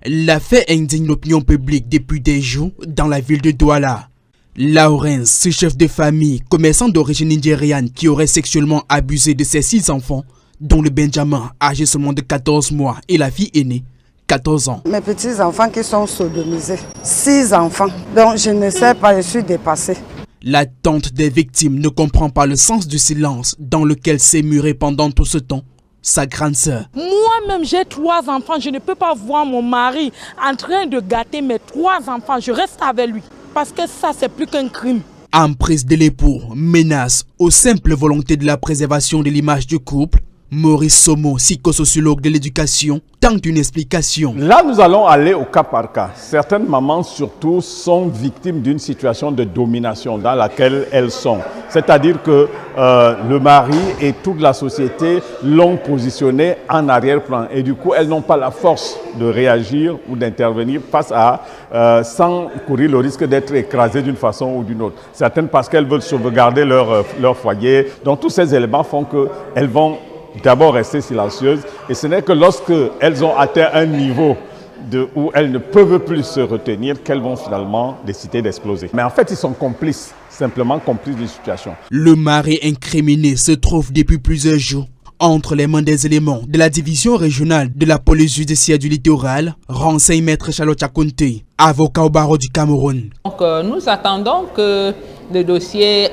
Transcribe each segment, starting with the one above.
L'affaire indigne l'opinion publique depuis des jours dans la ville de Douala. Lawrence, ce chef de famille, commerçant d'origine nigériane qui aurait sexuellement abusé de ses 6 enfants, dont le Benjamin, âgé seulement de 14 mois, et la fille aînée, 14 ans. Mes petits-enfants qui sont sodomisés, 6 enfants, donc je ne sais pas, je suis dépassée. La tante des victimes ne comprend pas le sens du silence dans lequel s'est murée pendant tout ce temps sa grande sœur. Moi-même, j'ai 3 enfants. Je ne peux pas voir mon mari en train de gâter mes 3 enfants. Je reste avec lui parce que ça, c'est plus qu'un crime. Emprise de l'époux, menace aux simples volontés de la préservation de l'image du couple. Maurice Somo, psychosociologue de l'éducation, tente une explication. Là, nous allons aller au cas par cas. Certaines mamans, surtout, sont victimes d'une situation de domination dans laquelle elles sont. C'est-à-dire que le mari et toute la société l'ont positionné en arrière-plan. Et du coup, elles n'ont pas la force de réagir ou d'intervenir face à, sans courir le risque d'être écrasées d'une façon ou d'une autre. Certaines parce qu'elles veulent sauvegarder leur foyer. Donc, tous ces éléments font qu'elles vont d'abord rester silencieuses, et ce n'est que lorsqu'elles ont atteint un niveau où elles ne peuvent plus se retenir qu'elles vont finalement décider d'exploser. Mais en fait, ils sont complices, simplement complices de la situation. Le mari incriminé se trouve depuis plusieurs jours entre les mains des éléments de la division régionale de la police judiciaire du littoral, renseigne Maître Charlotte Akonte, avocat au barreau du Cameroun. Donc, nous attendons que le dossier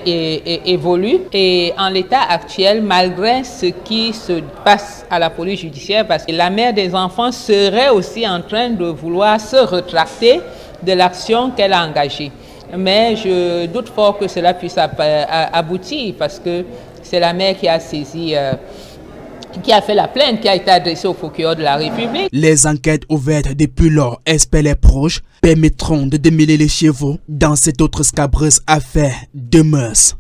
évolue et en l'état actuel, malgré ce qui se passe à la police judiciaire, parce que la mère des enfants serait aussi en train de vouloir se rétracter de l'action qu'elle a engagée. Mais je doute fort que cela puisse aboutir parce que c'est la mère qui a saisi, qui a fait la plainte, qui a été adressée au procureur de la République. Les enquêtes ouvertes depuis lors, espèrent les proches, permettront de démêler les chevaux dans cette autre scabreuse affaire de mœurs.